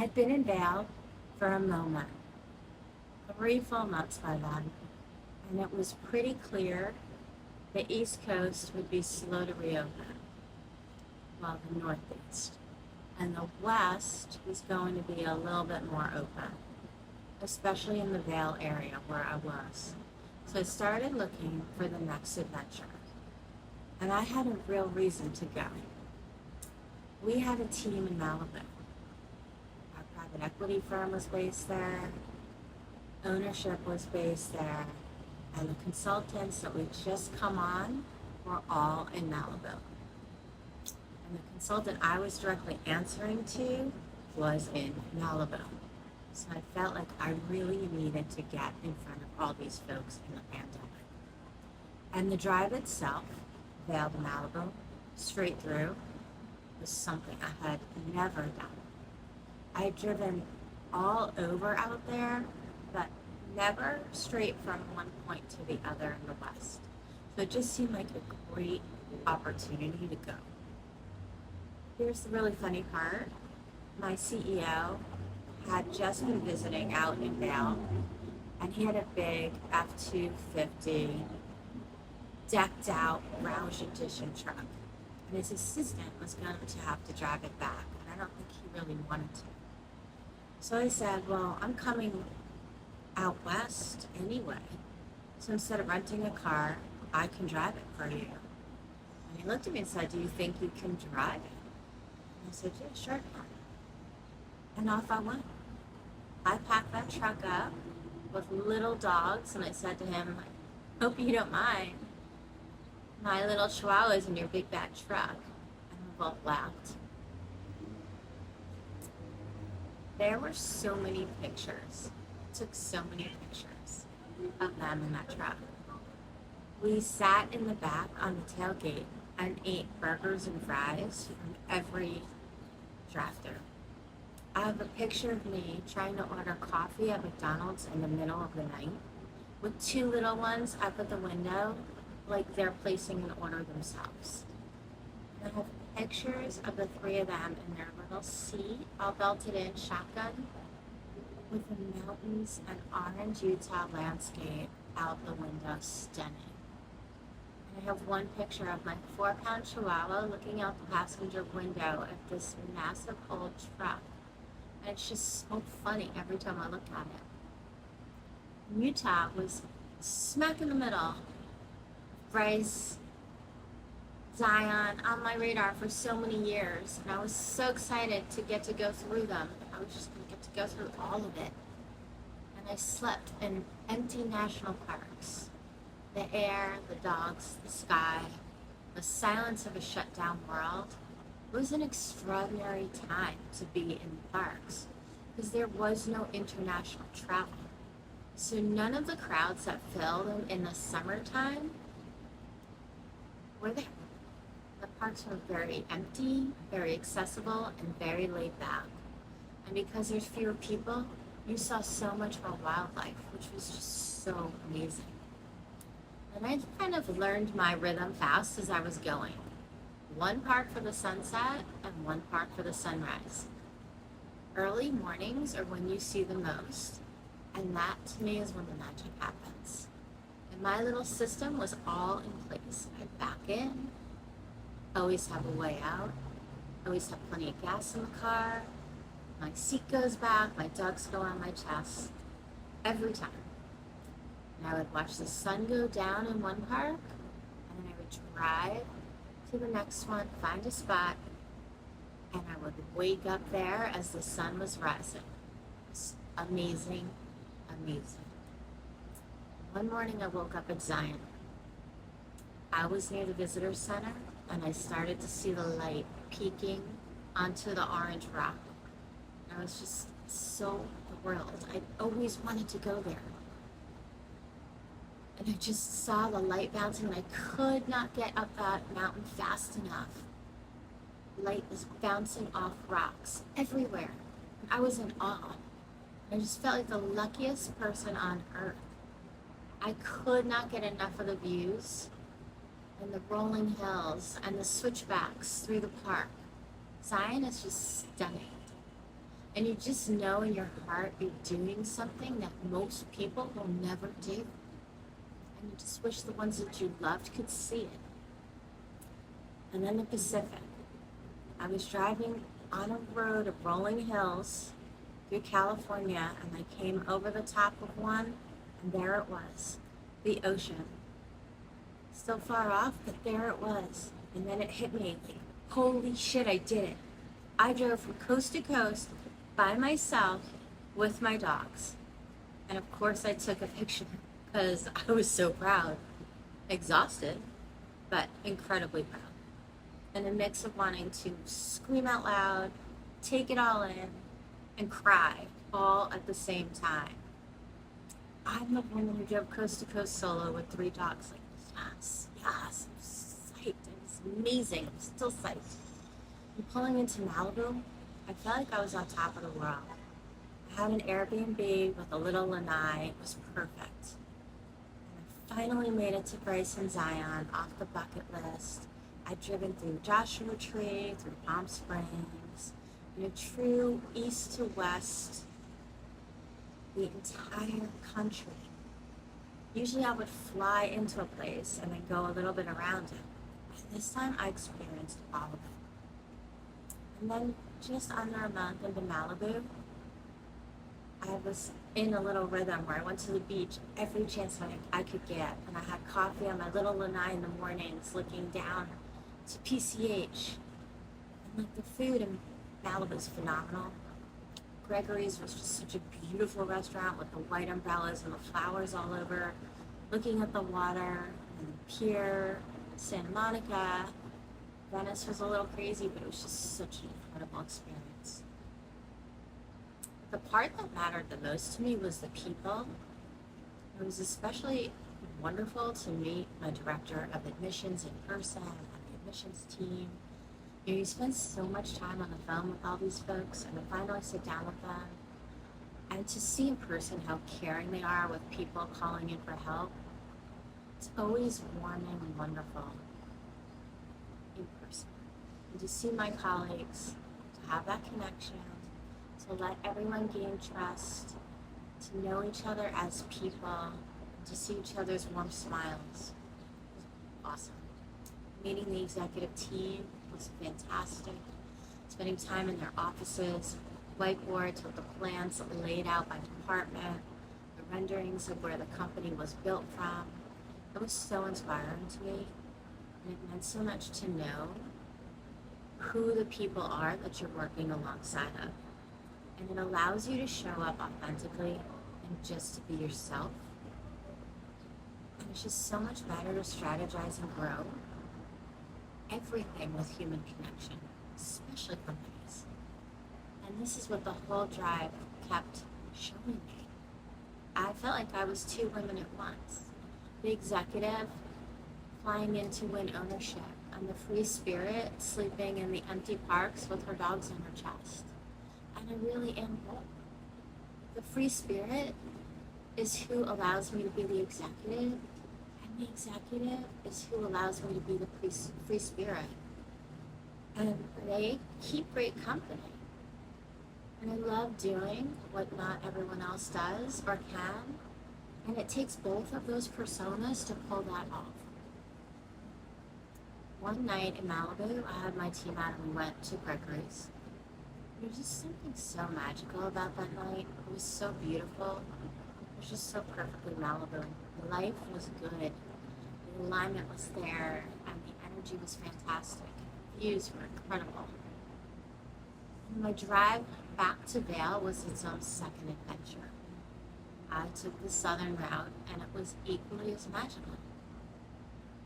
I'd been in Vail for a moment, 3 full months by then, and it was pretty clear the East Coast would be slow to reopen, while the Northeast. And the West was going to be a little bit more open, especially in the Vail area where I was. So I started looking for the next adventure, and I had a real reason to go. We had a team in Malibu. Our private equity firm was based there, ownership was based there, and the consultants that we'd just come on were all in Malibu. And the consultant I was directly answering to was in Malibu. So I felt like I really needed to get in front of all these folks in the pandemic. And the drive itself, Vail to Malibu, straight through, was something I had never done. I had driven all over out there, but never straight from one point to the other in the West. So it just seemed like a great opportunity to go. Here's the really funny part. My CEO had just been visiting out in Vail, and he had a big F-250 decked out Roush Edition truck. And his assistant was going to have to drive it back, and I don't think he really wanted to. So I said, well, I'm coming out west anyway, so instead of renting a car, I can drive it for you. And he looked at me and said, do you think you can drive it? And I said, yeah, sure. And off I went. I packed that truck up with little dogs, and I said to him, I hope you don't mind my little chihuahuas in your big bad truck. And we both laughed. There were so many pictures. I took so many pictures of them in that truck. We sat in the back on the tailgate and ate burgers and fries from every drive-thru. I have a picture of me trying to order coffee at McDonald's in the middle of the night with 2 little ones up at the window like they're placing an order themselves. And I have pictures of the 3 of them in their little seat, all belted in, shotgun, with the mountains and orange Utah landscape out the window, stunning. And I have one picture of my 4-pound chihuahua looking out the passenger window at this massive old truck. And it's just so funny every time I look at it. Utah was smack in the middle. Bryce, Zion, on my radar for so many years, and I was so excited to get to go through them. I was just going to get to go through all of it. And I slept in empty national parks. The air, the dogs, the sky, the silence of a shut down world. It was an extraordinary time to be in the parks because there was no international travel. So none of the crowds that filled in the summertime were there. The parks were very empty, very accessible, and very laid back. And because there's fewer people, you saw so much more wildlife, which was just so amazing. And I kind of learned my rhythm fast as I was going. One park for the sunset and one park for the sunrise. Early mornings are when you see the most, and that to me is when the magic happens. And my little system was all in place. I'd back in, always have a way out, always have plenty of gas in the car, my seat goes back, my dogs go on my chest, every time. And I would watch the sun go down in one park, and then I would drive to the next one, find a spot, and I would wake up there as the sun was rising. It's amazing, amazing. One morning I woke up at Zion. I was near the visitor center, and I started to see the light peeking onto the orange rock. I was just so thrilled. I always wanted to go there. And I just saw the light bouncing, and I could not get up that mountain fast enough. Light was bouncing off rocks everywhere. And I was in awe. I just felt like the luckiest person on earth. I could not get enough of the views and the rolling hills and the switchbacks through the park. Zion is just stunning. And you just know in your heart you're doing something that most people will never do. And you just wish the ones that you loved could see it. And then the Pacific. I was driving on a road of rolling hills through California, and I came over the top of one, and there it was, the ocean. Still far off, but there it was. And then it hit me, like, holy shit, I did it. I drove from coast to coast by myself with my dogs. And of course I took a picture because I was so proud. Exhausted, but incredibly proud. And a mix of wanting to scream out loud, take it all in, and cry all at the same time. I'm the woman who drove coast to coast solo with 3 dogs. Like, yes, yes, I'm psyched. It was amazing. I'm still psyched. And pulling into Malibu, I felt like I was on top of the world. I had an Airbnb with a little lanai. It was perfect. And I finally made it to Bryce and Zion off the bucket list. I'd driven through Joshua Tree, through Palm Springs, in a true east to west, the entire country. Usually I would fly into a place and then go a little bit around it. And this time I experienced all of it. And then just under a month into Malibu, I was in a little rhythm where I went to the beach every chance I could get. And I had coffee on my little lanai in the mornings, looking down to PCH. And like the food in Malibu is phenomenal. Gregory's was just such a beautiful restaurant with the white umbrellas and the flowers all over, looking at the water and the pier, Santa Monica. Venice was a little crazy, but it was just such an incredible experience. The part that mattered the most to me was the people. It was especially wonderful to meet my director of admissions in person and the admissions team. You know, you spend so much time on the phone with all these folks, and to finally sit down with them and to see in person how caring they are with people calling in for help. It's always warming and wonderful in person. And to see my colleagues, to have that connection, to let everyone gain trust, to know each other as people, and to see each other's warm smiles was awesome. Meeting the executive team was fantastic. Spending time in their offices, whiteboards with the plans laid out by department, the renderings of where the company was built from. It was so inspiring to me, and it meant so much to know who the people are that you're working alongside of. And it allows you to show up authentically and just to be yourself. And it's just so much better to strategize and grow everything with human connection, especially companies. And this is what the whole drive kept showing me. I felt like I was 2 women at once. The executive flying in to win ownership, and the free spirit sleeping in the empty parks with her dogs on her chest. And I really am both. The free spirit is who allows me to be the executive, and the executive is who allows me to be the free spirit. And they keep great company. And I love doing what not everyone else does or can. And it takes both of those personas to pull that off. One night in Malibu, I had my team out and we went to Gregory's. There was just something so magical about that night. It was so beautiful. It was just so perfectly Malibu. The life was good. The alignment was there, and the energy was fantastic. The views were incredible. And my drive back to Vail was its own second adventure. I took the southern route, and it was equally as magical.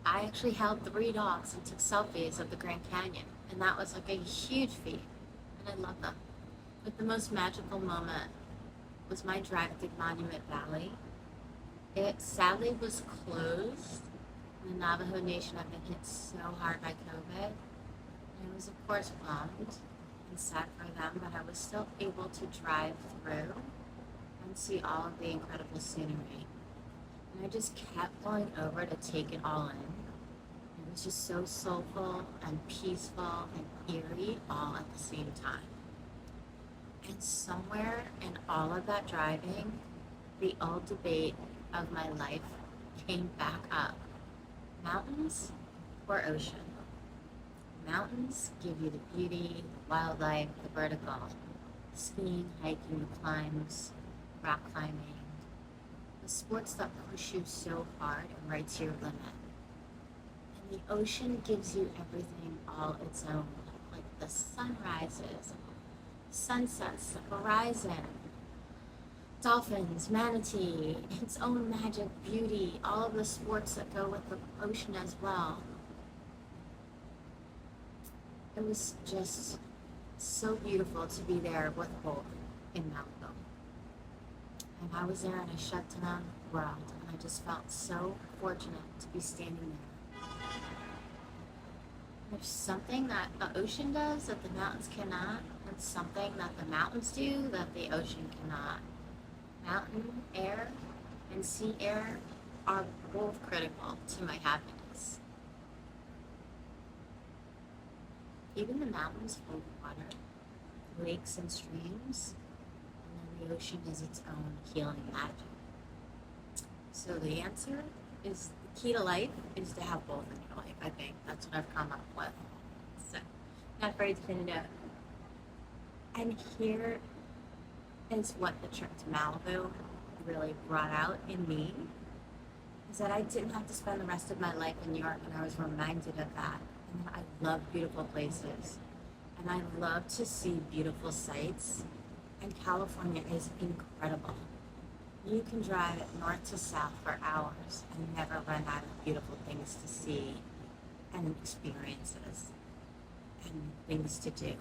I actually held 3 dogs and took selfies of the Grand Canyon, and that was like a huge feat. I love them. But the most magical moment was my drive through Monument Valley. It sadly was closed. The Navajo Nation had been hit so hard by COVID. And I was of course bummed and sad for them, but I was still able to drive through and see all of the incredible scenery. And I just kept pulling over to take it all in. It was just so soulful and peaceful and eerie all at the same time. And somewhere in all of that driving, the old debate of my life came back up. Mountains or ocean? Mountains give you the beauty, the wildlife, the vertical. Skiing, hiking, the climbs, rock climbing. The sports that push you so hard and right to your limit. And the ocean gives you everything all its own. Like the sunrises, sunsets, the horizon, dolphins, manatee, its own magic, beauty, all of the sports that go with the ocean as well. It was just so beautiful to be there with both in Malibu. And I was there in a shut down world, and I just felt so fortunate to be standing there. There's something that the ocean does that the mountains cannot, and something that the mountains do that the ocean cannot. Mountain air and sea air are both critical to my happiness. Even the mountains hold water, lakes and streams, and then the ocean is its own healing magic. So the answer is, the key to life is to have both in your life, I think. That's what I've come up with. So, not afraid to spin it out. And here is what the trip to Malibu really brought out in me, is that I didn't have to spend the rest of my life in New York, and I was reminded of that. And I love beautiful places, and I love to see beautiful sights, and California is incredible. You can drive north to south for hours and never run out of beautiful things to see and experiences and things to do.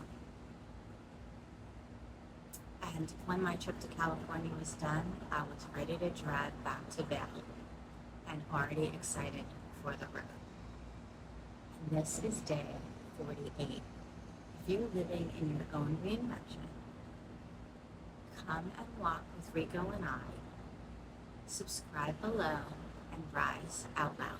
And when my trip to California was done, I was ready to drive back to Vail and already excited for the road. This is day 48. If you're living in your own reinvention, come and walk with Rico and I. Subscribe below and rise out loud.